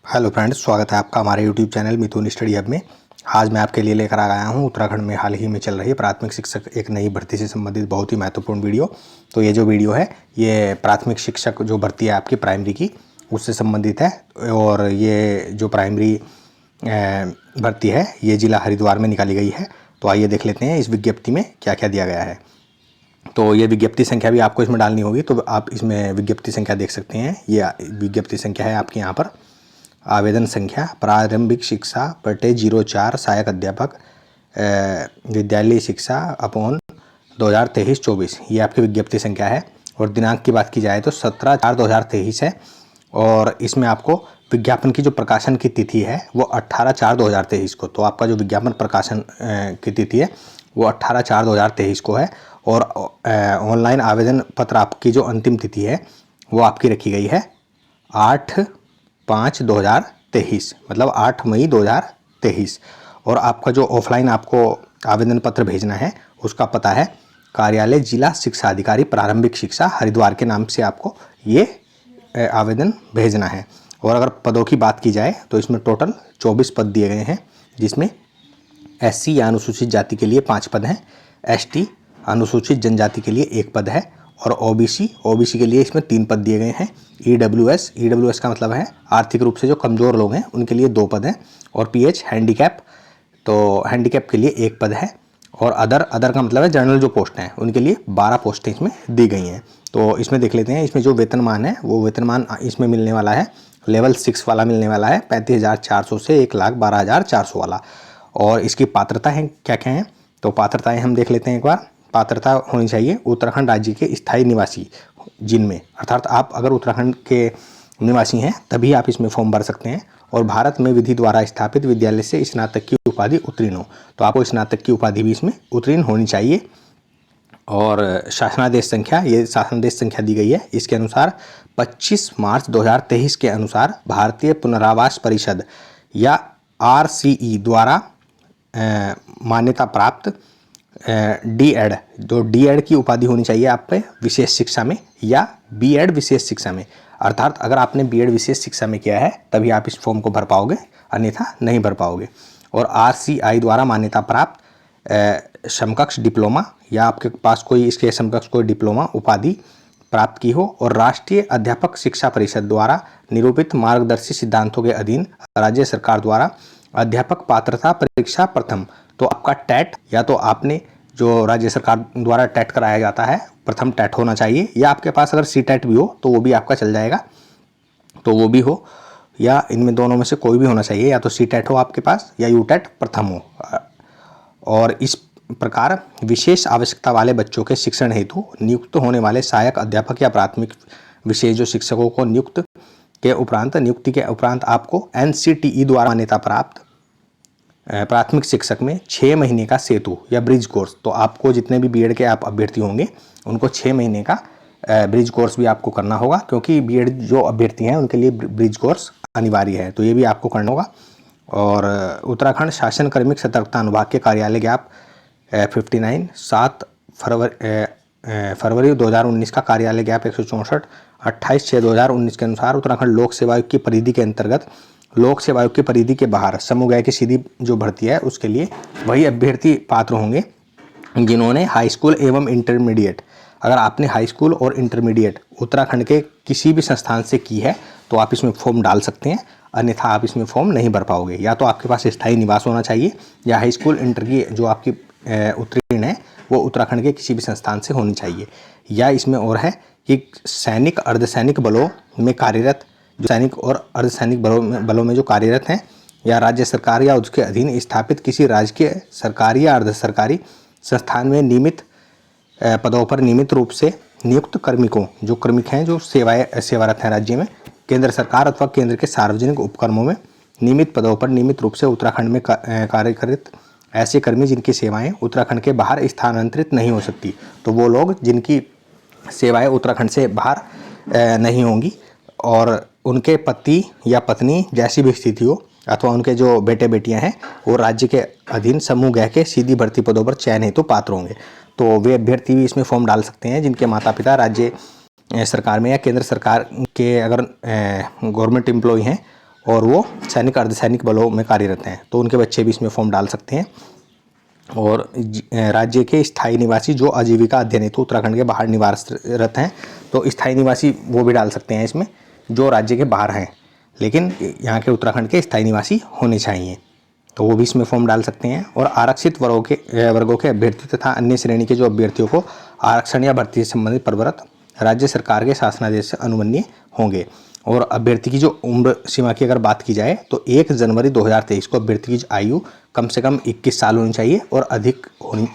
Hello friends, स्वागत है आपका हमारे यूट्यूब चैनल मिथुन स्टडी हब में। आज मैं आपके लिए लेकर आ गया हूं उत्तराखंड में हाल ही में चल रही प्राथमिक शिक्षक एक नई भर्ती से संबंधित बहुत ही महत्वपूर्ण वीडियो। तो ये जो वीडियो है ये प्राथमिक शिक्षक जो भर्ती है आपकी प्राइमरी की उससे संबंधित है। और ये जो प्राइमरी भर्ती है ये ज़िला हरिद्वार में निकाली गई है। तो आइए देख लेते हैं इस विज्ञप्ति में क्या क्या दिया गया है। तो ये विज्ञप्ति संख्या भी आपको इसमें डालनी होगी, तो आप इसमें विज्ञप्ति संख्या देख सकते हैं। ये विज्ञप्ति संख्या है आपके यहाँ पर। आवेदन संख्या प्रारंभिक शिक्षा बटे 04 सहायक अध्यापक विद्यालय शिक्षा अपॉन 2023-24 ये आपकी विज्ञप्ति संख्या है। और दिनांक की बात की जाए तो 17/4/2023 है। और इसमें आपको विज्ञापन की जो प्रकाशन की तिथि है वो 18/4/2023 को, तो आपका जो विज्ञापन प्रकाशन की तिथि है वो 18/4/2023 को है। और ऑनलाइन आवेदन पत्र आपकी जो अंतिम तिथि है वो आपकी रखी गई है 8/5/2023, मतलब 8 मई 2023। और आपका जो ऑफलाइन आपको आवेदन पत्र भेजना है उसका पता है कार्यालय जिला शिक्षा अधिकारी प्रारंभिक शिक्षा हरिद्वार के नाम से आपको ये आवेदन भेजना है। और अगर पदों की बात की जाए तो इसमें टोटल 24 पद दिए गए हैं, जिसमें SC या अनुसूचित जाति के लिए 5 पद हैं, ST अनुसूचित जनजाति के लिए 1 पद है, और OBC के लिए इसमें 3 पद दिए गए हैं। EWS का मतलब है आर्थिक रूप से जो कमज़ोर लोग हैं उनके लिए 2 पद हैं। और PH हैंडीकैप, तो हैंडीकैप के लिए 1 पद है। और अदर का मतलब है जनरल जो पोस्ट हैं उनके लिए 12 पोस्टें इसमें दी गई हैं। तो इसमें देख लेते हैं, इसमें जो वेतनमान है वो वेतनमान इसमें मिलने वाला है लेवल 6 वाला मिलने वाला है 35,400 से 1,12,400 वाला। और इसकी पात्रता है क्या क्या है, तो पात्रताएं हम देख लेते हैं एक बार। पात्रता होनी चाहिए उत्तराखंड राज्य के स्थायी निवासी जिनमें, अर्थात आप अगर उत्तराखंड के निवासी हैं तभी आप इसमें फॉर्म भर सकते हैं। और भारत में विधि द्वारा स्थापित विद्यालय से स्नातक की उपाधि उत्तीर्ण हो, तो आपको स्नातक की उपाधि भी इसमें उत्तीर्ण होनी चाहिए। और शासनादेश संख्या, ये शासनादेश संख्या दी गई है, इसके अनुसार 25 मार्च 2023 के अनुसार भारतीय पुनरावास परिषद या RCE द्वारा मान्यता प्राप्त D.Ed, जो D.Ed की उपाधि होनी चाहिए आप पे विशेष शिक्षा में या B.Ed विशेष शिक्षा में। अर्थात अगर आपने B.Ed विशेष शिक्षा में किया है तभी आप इस फॉर्म को भर पाओगे, अन्यथा नहीं भर पाओगे। और RCI द्वारा मान्यता प्राप्त समकक्ष डिप्लोमा या आपके पास कोई इसके समकक्ष कोई डिप्लोमा उपाधि प्राप्त की हो। और राष्ट्रीय अध्यापक शिक्षा परिषद द्वारा निरूपित मार्गदर्शी सिद्धांतों के अधीन राज्य सरकार द्वारा अध्यापक पात्रता परीक्षा प्रथम, तो आपका टैट या तो आपने जो राज्य सरकार द्वारा टैट कराया जाता है प्रथम टैट होना चाहिए, या आपके पास अगर C.TET भी हो तो वो भी आपका चल जाएगा, तो वो भी हो, या इनमें दोनों में से कोई भी होना चाहिए, या तो C.TET हो आपके पास या U.TET प्रथम हो। और इस प्रकार विशेष आवश्यकता वाले बच्चों के शिक्षण हेतु नियुक्त होने वाले सहायक अध्यापक या प्राथमिक विशेष जो शिक्षकों को नियुक्ति के उपरांत आपको NCTE द्वारा मान्यता प्राप्त प्राथमिक शिक्षक में 6 महीने का सेतु या ब्रिज कोर्स, तो आपको जितने भी B.Ed के आप अभ्यर्थी होंगे उनको 6 महीने का ब्रिज कोर्स भी आपको करना होगा, क्योंकि B.Ed जो अभ्यर्थी हैं उनके लिए ब्रिज कोर्स अनिवार्य है, तो ये भी आपको करना होगा। और उत्तराखंड शासन कार्मिक सतर्कता अनुभाग के कार्यालय ज्ञाप 59 7 फरवरी 2019 का कार्यालय ज्ञाप 164 28/6/2019 के अनुसार उत्तराखंड लोक सेवा आयोग की परिधि के अंतर्गत लोक सेवा आयोग की परिधि के बाहर समूह की सीधी जो भर्ती है उसके लिए वही अभ्यर्थी पात्र होंगे जिन्होंने हाई स्कूल एवं इंटरमीडिएट, अगर आपने हाई स्कूल और इंटरमीडिएट उत्तराखंड के किसी भी संस्थान से की है तो आप इसमें फॉर्म डाल सकते हैं, अन्यथा आप इसमें फॉर्म नहीं भर पाओगे। या तो आपके पास स्थायी निवास होना चाहिए या हाई स्कूल इंटर की जो आपकी उत्तीर्ण है वो उत्तराखंड के किसी भी संस्थान से होनी चाहिए। या इसमें और है कि सैनिक अर्धसैनिक बलों में कार्यरत, जो सैनिक और अर्धसैनिक बलों में जो कार्यरत हैं, या राज्य सरकार या उसके अधीन स्थापित किसी राजकीय सरकारी या अर्ध सरकारी संस्थान में नियमित पदों पर नियमित रूप से नियुक्त कार्मिकों, जो कार्मिक हैं जो सेवारत हैं राज्य में, केंद्र सरकार अथवा केंद्र के सार्वजनिक उपक्रमों में नियमित पदों पर नियमित रूप से उत्तराखंड में कार्यरत ऐसे कर्मी जिनकी सेवाएं उत्तराखंड के बाहर स्थानांतरित नहीं हो सकती, तो वो लोग जिनकी सेवाएं उत्तराखंड से बाहर नहीं होंगी और उनके पति या पत्नी जैसी भी स्थिति हो, अथवा उनके जो बेटे बेटियां हैं वो राज्य के अधीन समूह गृह के सीधी भर्ती पदों पर चयन हेतु पात्र होंगे, तो वे अभ्यर्थी भी इसमें फॉर्म डाल सकते हैं जिनके माता पिता राज्य सरकार में या केंद्र सरकार के अगर गवर्नमेंट एम्प्लॉय हैं और वो सैनिक अर्धसैनिक बलों में कार्यरत हैं, तो उनके बच्चे भी इसमें फॉर्म डाल सकते हैं। और राज्य के स्थायी निवासी जो आजीविका अध्ययन हेतु उत्तराखंड के बाहर निवासरत हैं, तो स्थायी निवासी वो भी डाल सकते हैं इसमें जो राज्य के बाहर हैं, लेकिन यहाँ के उत्तराखंड के स्थायी निवासी होने चाहिए, तो वो भी इसमें फॉर्म डाल सकते हैं। और आरक्षित वर्गों के अभ्यर्थी तथा अन्य श्रेणी के जो अभ्यर्थियों को आरक्षण या भर्ती से संबंधित प्रवृत्त राज्य सरकार के शासनादेश से अनुमन्य होंगे। और अभ्यर्थी की जो उम्र सीमा की अगर बात की जाए तो 1 जनवरी 2023 को अभ्यर्थी की आयु कम से कम 21 साल होनी चाहिए और अधिक होनी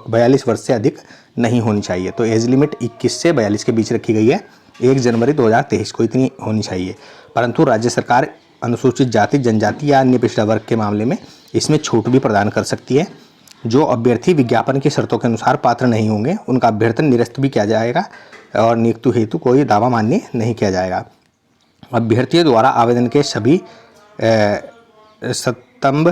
42 वर्ष से अधिक नहीं होनी चाहिए। तो एज लिमिट 21 से 42 के बीच रखी गई है, 1 जनवरी 2023 को इतनी होनी चाहिए। परंतु राज्य सरकार अनुसूचित जाति, जनजाति या अन्य पिछड़ा वर्ग के मामले में इसमें छूट भी प्रदान कर सकती है। जो अभ्यर्थी विज्ञापन की शर्तों के अनुसार पात्र नहीं होंगे उनका अभ्यर्थन निरस्त भी किया जाएगा और नियुक्ति हेतु कोई दावा मान्य नहीं किया जाएगा। अभ्यर्थियों द्वारा आवेदन के सभी स्तंभ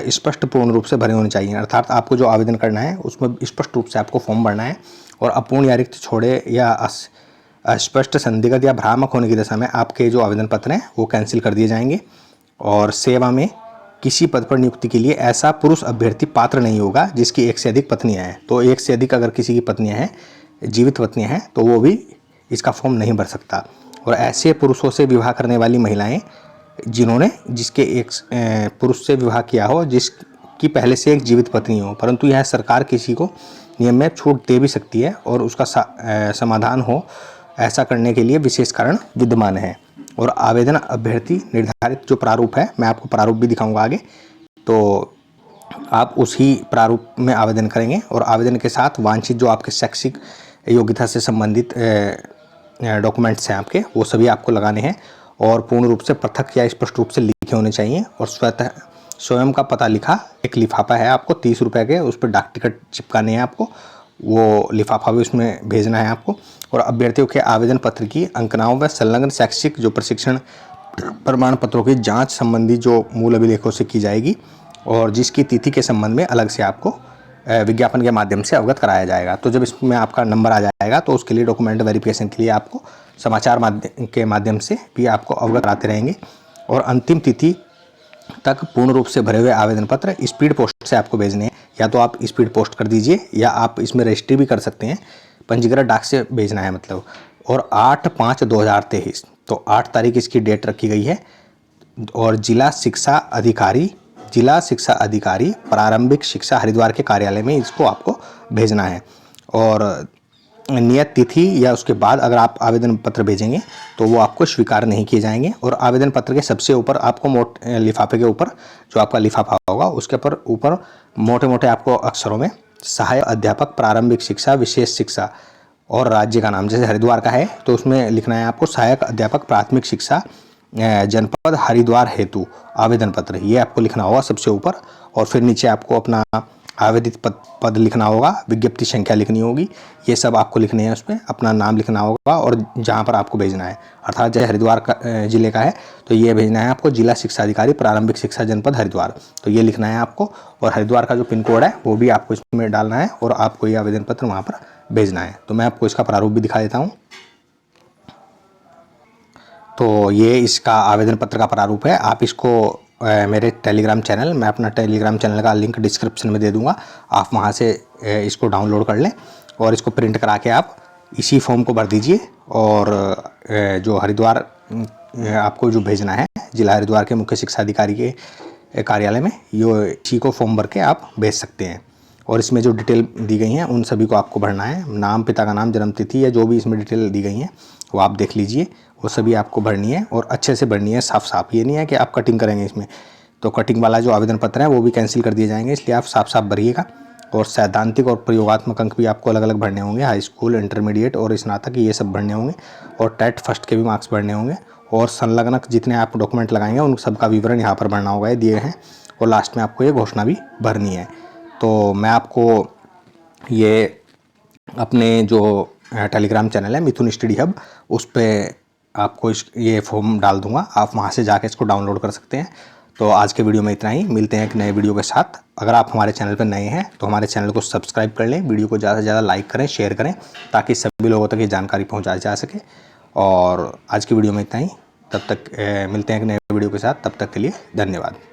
स्पष्ट पूर्ण रूप से भरे होने चाहिए, अर्थात आपको जो आवेदन करना है उसमें स्पष्ट रूप से आपको फॉर्म भरना है और अपूर्ण या रिक्त छोड़े या अस्पष्ट, संदिग्ध या भ्रामक होने की दशा में आपके जो आवेदन पत्र हैं वो कैंसिल कर दिए जाएंगे। और सेवा में किसी पद पर नियुक्ति के लिए ऐसा पुरुष अभ्यर्थी पात्र नहीं होगा जिसकी 1 से अधिक पत्नियां हैं। तो 1 से अधिक अगर किसी की पत्नियां हैं, जीवित पत्नियां हैं, तो वो भी इसका फॉर्म नहीं भर सकता। और ऐसे पुरुषों से विवाह करने वाली महिलाएं जिसके एक पुरुष से विवाह किया हो जिसकी पहले से एक जीवित पत्नी हो, परंतु यह सरकार किसी को नियम में छूट दे भी सकती है और उसका समाधान हो, ऐसा करने के लिए विशेष कारण विद्यमान है। और आवेदन अभ्यर्थी निर्धारित जो प्रारूप है, मैं आपको प्रारूप भी दिखाऊंगा आगे, तो आप उसी प्रारूप में आवेदन करेंगे और आवेदन के साथ वांछित जो आपके शैक्षिक योग्यता से संबंधित डॉक्यूमेंट्स हैं आपके, वो सभी आपको लगाने हैं और पूर्ण रूप से पृथक या स्पष्ट रूप से लिखे होने चाहिए। और स्वयं का पता लिखा एक लिफाफा है आपको 30 रुपये के, उस पर डाक टिकट चिपकाने हैं आपको, वो लिफाफा भी उसमें भेजना है आपको। और अभ्यर्थियों के आवेदन पत्र की अंकनाओं व संलग्न शैक्षिक जो प्रशिक्षण प्रमाण पत्रों की जांच संबंधी जो मूल अभिलेखों से की जाएगी और जिसकी तिथि के संबंध में अलग से आपको विज्ञापन के माध्यम से अवगत कराया जाएगा। तो जब इसमें आपका नंबर आ जाएगा तो उसके लिए डॉक्यूमेंट वेरिफिकेशन के लिए आपको समाचार के माध्यम से भी आपको अवगत कराते रहेंगे। और अंतिम तिथि तक पूर्ण रूप से भरे हुए आवेदन पत्र स्पीड पोस्ट से आपको भेजने हैं, या तो आप स्पीड पोस्ट कर दीजिए या आप इसमें रजिस्ट्री भी कर सकते हैं, पंजीकृत डाक से भेजना है मतलब। और 8/5/2023, तो 8 तारीख इसकी डेट रखी गई है। और जिला शिक्षा अधिकारी प्रारंभिक शिक्षा हरिद्वार के कार्यालय में इसको आपको भेजना है। और नियत तिथि या उसके बाद अगर आप आवेदन पत्र भेजेंगे तो वो आपको स्वीकार नहीं किए जाएंगे। और आवेदन पत्र के सबसे ऊपर आपको लिफाफे के ऊपर जो आपका लिफाफा होगा उसके ऊपर मोटे मोटे आपको अक्षरों में सहायक अध्यापक प्रारंभिक शिक्षा विशेष शिक्षा और राज्य का नाम, जैसे हरिद्वार का है तो उसमें लिखना है आपको सहायक अध्यापक प्राथमिक शिक्षा जनपद हरिद्वार हेतु आवेदन पत्र, ये आपको लिखना होगा सबसे ऊपर। और फिर नीचे आपको अपना आवेदित पद लिखना होगा, विज्ञप्ति संख्या लिखनी होगी, ये सब आपको लिखने हैं, उसमें अपना नाम लिखना होगा और जहाँ पर आपको भेजना है, अर्थात जैसे हरिद्वार का जिले का है तो ये भेजना है आपको जिला शिक्षा अधिकारी प्रारंभिक शिक्षा जनपद हरिद्वार, तो ये लिखना है आपको। और हरिद्वार का जो पिन कोड है वो भी आपको इसमें डालना है और आपको ये आवेदन पत्र वहाँ पर भेजना है। तो मैं आपको इसका प्रारूप भी दिखा देता हूँ। तो ये इसका आवेदन पत्र का प्रारूप है। आप इसको मेरे टेलीग्राम चैनल, मैं अपना टेलीग्राम चैनल का लिंक डिस्क्रिप्शन में दे दूंगा, आप वहाँ से इसको डाउनलोड कर लें और इसको प्रिंट करा के आप इसी फॉर्म को भर दीजिए। और जो हरिद्वार आपको जो भेजना है जिला हरिद्वार के मुख्य शिक्षा अधिकारी के कार्यालय में, ये इसी को फॉर्म भर के आप भेज सकते हैं। और इसमें जो डिटेल दी गई हैं उन सभी को आपको भरना है, नाम, पिता का नाम, जन्म तिथि या जो भी इसमें डिटेल दी गई हैं वो आप देख लीजिए, वो सभी आपको भरनी है और अच्छे से भरनी है, साफ साफ। ये नहीं है कि आप कटिंग करेंगे इसमें, तो कटिंग वाला जो आवेदन पत्र है वो भी कैंसिल कर दिए जाएंगे, इसलिए आप साफ साफ भरिएगा। और सैद्धांतिक और प्रयोगात्मक अंक भी आपको अलग अलग भरने होंगे, हाई स्कूल, इंटरमीडिएट और स्नातक, ये सब भरने होंगे। और टेट फर्स्ट के भी मार्क्स भरने होंगे। और संलग्नक जितने आप डॉक्यूमेंट लगाएंगे उन सब का विवरण यहाँ पर भरना होगा, ये दिए हैं। और लास्ट में आपको ये घोषणा भी भरनी है। तो मैं आपको ये अपने जो टेलीग्राम चैनल है मिथुन स्टडी हब, उस पर आपको ये फॉर्म डाल दूंगा, आप वहाँ से जाके इसको डाउनलोड कर सकते हैं। तो आज के वीडियो में इतना ही, मिलते हैं एक नए वीडियो के साथ। अगर आप हमारे चैनल पर नए हैं तो हमारे चैनल को सब्सक्राइब कर लें, वीडियो को ज़्यादा से ज़्यादा लाइक करें, शेयर करें, ताकि सभी लोगों तक ये जानकारी पहुँचाई जा सके। और आज की वीडियो में इतना ही, तब तक मिलते हैं एक नए वीडियो के साथ। तब तक के लिए धन्यवाद।